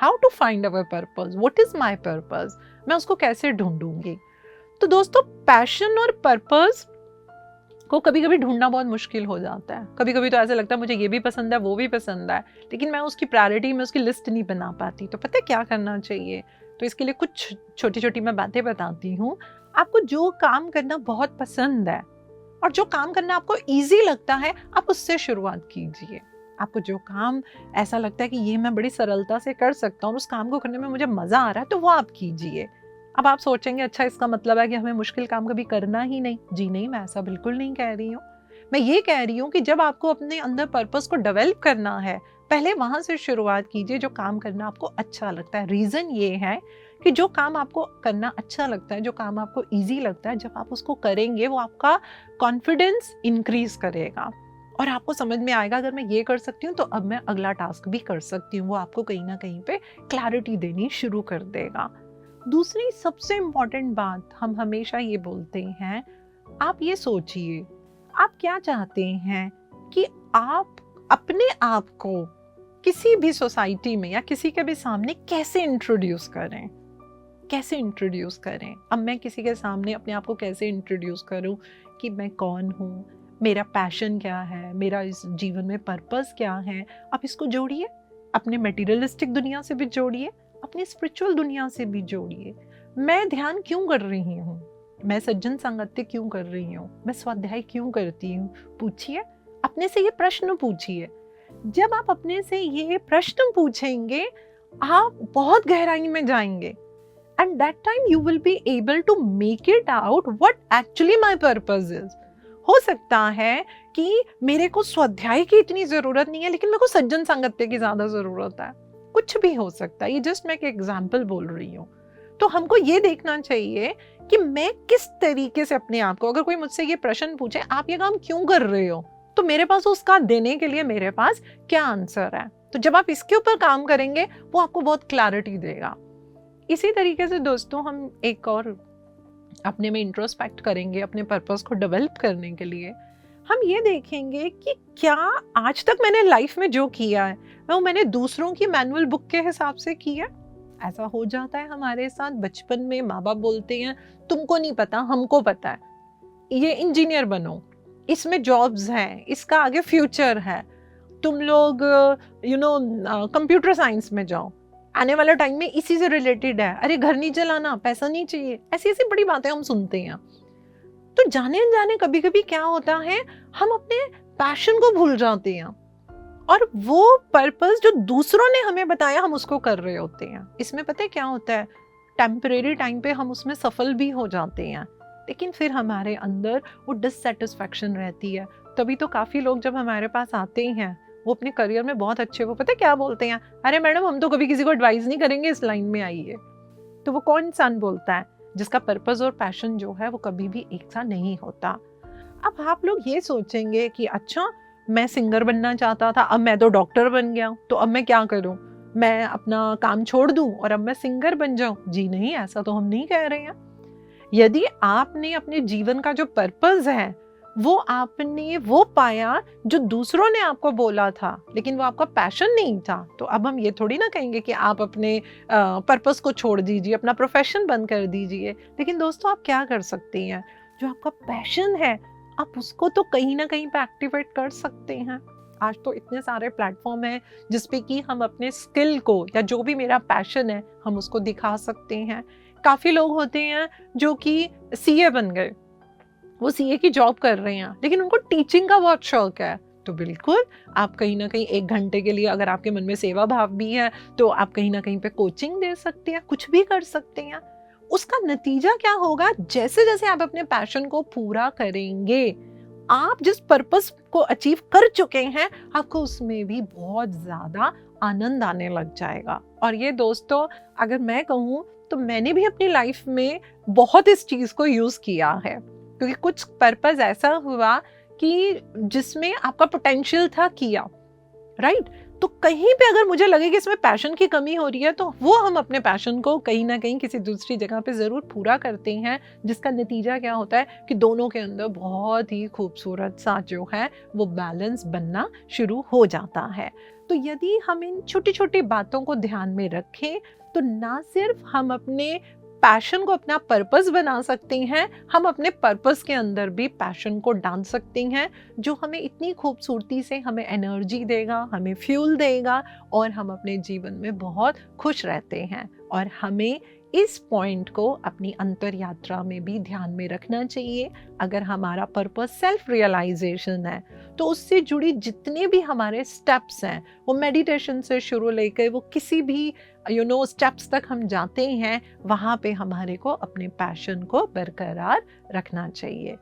How to find our purpose, what is my purpose, मैं उसको कैसे ढूंढूंगी। तो दोस्तों पैशन और पर्पस को कभी कभी ढूंढना बहुत मुश्किल हो जाता है। कभी कभी तो ऐसा लगता है मुझे ये भी पसंद है वो भी पसंद है, लेकिन मैं उसकी प्रायोरिटी में उसकी लिस्ट नहीं बना पाती। तो पता है क्या करना चाहिए? तो इसके लिए कुछ छोटी छोटी मैं बातें बताती हूँ। आपको जो काम करना बहुत पसंद है और जो काम करना आपको ईजी लगता है, आप उससे शुरुआत कीजिए। आपको जो काम ऐसा लगता है कि ये मैं बड़ी सरलता से कर सकता हूँ, उस काम को करने में मुझे मजा आ रहा है, तो वो आप कीजिए। अब आप सोचेंगे अच्छा इसका मतलब है कि हमें मुश्किल काम कभी करना ही नहीं। जी नहीं, मैं ऐसा बिल्कुल नहीं कह रही हूँ। मैं ये कह रही हूँ कि जब आपको अपने अंदर पर्पस को डेवलप करना है, पहले वहां से शुरुआत कीजिए जो काम करना आपको अच्छा लगता है। रीजन ये है कि जो काम आपको करना अच्छा लगता है, जो काम आपको इजी लगता है, जब आप उसको करेंगे वो आपका कॉन्फिडेंस इंक्रीज करेगा और आपको समझ में आएगा अगर मैं ये कर सकती हूँ तो अब मैं अगला टास्क भी कर सकती हूँ। वो आपको कहीं ना कहीं पे क्लैरिटी देनी शुरू कर देगा। दूसरी सबसे इम्पॉर्टेंट बात हम हमेशा ये बोलते हैं, आप ये सोचिए आप क्या चाहते हैं कि आप अपने आप को किसी भी सोसाइटी में या किसी के भी सामने कैसे इंट्रोड्यूस करें, कैसे इंट्रोड्यूस करें। अब मैं किसी के सामने अपने आप को कैसे इंट्रोड्यूस करूं कि मैं कौन हूं, मेरा पैशन क्या है, मेरा इस जीवन में पर्पस क्या है। आप इसको जोड़िए, अपने मटेरियलिस्टिक दुनिया से भी जोड़िए, अपनी स्पिरिचुअल दुनिया से भी जोड़िए। मैं ध्यान क्यों कर रही हूँ, मैं सज्जन संगत्य क्यों कर रही हूँ, मैं स्वाध्याय क्यों करती हूँ, पूछिए अपने से, ये प्रश्न पूछिए। जब आप अपने से ये प्रश्न पूछेंगे आप बहुत गहराई में जाएंगे and that time you will be able to make it out what actually my purpose is। हो सकता है कि मेरे को स्वाध्याय की इतनी जरूरत नहीं है लेकिन मेरे को सज्जन संगत्य की ज्यादा जरूरत है, कुछ भी हो सकता है। ये जस्ट मैं एक एग्जाम्पल बोल रही हूँ। तो हमको ये देखना चाहिए कि मैं किस तरीके से अपने आप को, अगर कोई मुझसे ये प्रश्न पूछे आप ये काम क्यों कर रहे हो, तो मेरे पास उसका देने के लिए मेरे पास क्या आंसर है। तो जब आप इसके ऊपर काम करेंगे वो आपको बहुत क्लैरिटी देगा। इसी तरीके से दोस्तों हम एक और अपने में इंट्रोस्पेक्ट करेंगे अपने पर्पस को डेवलप करने के लिए। हम ये देखेंगे कि क्या आज तक मैंने लाइफ में जो किया है वो मैंने दूसरों की मैनुअल बुक के हिसाब से किया। ऐसा हो जाता है हमारे साथ, बचपन में माँ बाप बोलते हैं तुमको नहीं पता हमको पता है, ये इंजीनियर बनो, इसमें जॉब्स हैं, इसका आगे फ्यूचर है, तुम लोग कंप्यूटर साइंस में जाओ, आने वाला टाइम में इसी से रिलेटेड है, अरे घर नहीं चलाना, पैसा नहीं चाहिए, ऐसी ऐसी बड़ी बातें हम सुनते हैं। तो जाने अनजाने कभी कभी क्या होता है हम अपने पैशन को भूल जाते हैं और वो पर्पस जो दूसरों ने हमें बताया हम उसको कर रहे होते हैं। इसमें पता है क्या होता है, टेम्परेरी टाइम पे हम उसमें सफल भी हो जाते हैं लेकिन फिर हमारे अंदर वो डिससेटिस्फैक्शन रहती है। तभी तो काफी लोग जब हमारे पास आते हैं वो अपने करियर में बहुत अच्छे, वो पता है क्या बोलते हैं, अरे मैडम हम तो कभी किसी को एडवाइस नहीं करेंगे इस लाइन में आइए। तो वो कौन इंसान बोलता है जिसका पर्पस और पैशन जो है वो कभी भी एक सा नहीं होता। अब आप लोग ये सोचेंगे कि अच्छा मैं सिंगर बनना चाहता था, अब मैं तो डॉक्टर बन गया हूँ, तो अब मैं क्या करूँ, मैं अपना काम छोड़ दूँ और अब मैं सिंगर बन जाऊँ। जी नहीं, ऐसा तो हम नहीं कह रहे हैं। यदि आपने अपने जीवन का जो पर्पस है वो आपने वो पाया जो दूसरों ने आपको बोला था लेकिन वो आपका पैशन नहीं था, तो अब हम ये थोड़ी ना कहेंगे कि आप अपने पर्पस को छोड़ दीजिए, अपना प्रोफेशन बंद कर दीजिए। लेकिन दोस्तों आप क्या कर सकते हैं, जो आपका पैशन है आप उसको तो कहीं ना कहीं पे एक्टिवेट कर सकते हैं। आज तो इतने सारे प्लेटफॉर्म हैं जिसपे कि हम अपने स्किल को या जो भी मेरा पैशन है हम उसको दिखा सकते हैं। काफी लोग होते हैं जो कि सीए बन गए, वो सीए की जॉब कर रहे हैं लेकिन उनको टीचिंग का बहुत शौक है, तो बिल्कुल आप कहीं ना कहीं 1 घंटे के लिए अगर आपके मन में सेवा भाव भी है तो आप कहीं ना कहीं पे कोचिंग दे सकते हैं, कुछ भी कर सकते हैं। उसका नतीजा क्या होगा, जैसे जैसे आप अपने पैशन को पूरा करेंगे, आप जिस पर्पस को अचीव कर चुके हैं आपको उसमें भी बहुत ज्यादा आनंद आने लग जाएगा। और ये दोस्तों अगर मैं कहूँ तो मैंने भी अपनी लाइफ में बहुत इस चीज को यूज किया है, क्योंकि कुछ पर्पस ऐसा हुआ कि जिसमें आपका पोटेंशियल था किया, राइट। तो कहीं पे अगर मुझे लगे कि इसमें पैशन की कमी हो रही है तो वो हम अपने पैशन को कहीं ना कहीं किसी दूसरी जगह पे ज़रूर पूरा करते हैं, जिसका नतीजा क्या होता है कि दोनों के अंदर बहुत ही खूबसूरत सा जो है वो बैलेंस बनना शुरू हो जाता है। तो यदि हम इन छोटी छोटी बातों को ध्यान में रखें तो ना सिर्फ हम अपने पैशन को अपना पर्पस बना सकते हैं, हम अपने पर्पस के अंदर भी पैशन को डाल सकते हैं, जो हमें इतनी खूबसूरती से हमें एनर्जी देगा, हमें फ्यूल देगा और हम अपने जीवन में बहुत खुश रहते हैं। और हमें इस पॉइंट को अपनी अंतर यात्रा में भी ध्यान में रखना चाहिए। अगर हमारा पर्पस सेल्फ रियलाइजेशन है तो उससे जुड़ी जितने भी हमारे स्टेप्स हैं, वो मेडिटेशन से शुरू लेकर वो किसी भी स्टेप्स तक हम जाते हैं, वहाँ पे हमारे को अपने पैशन को बरकरार रखना चाहिए।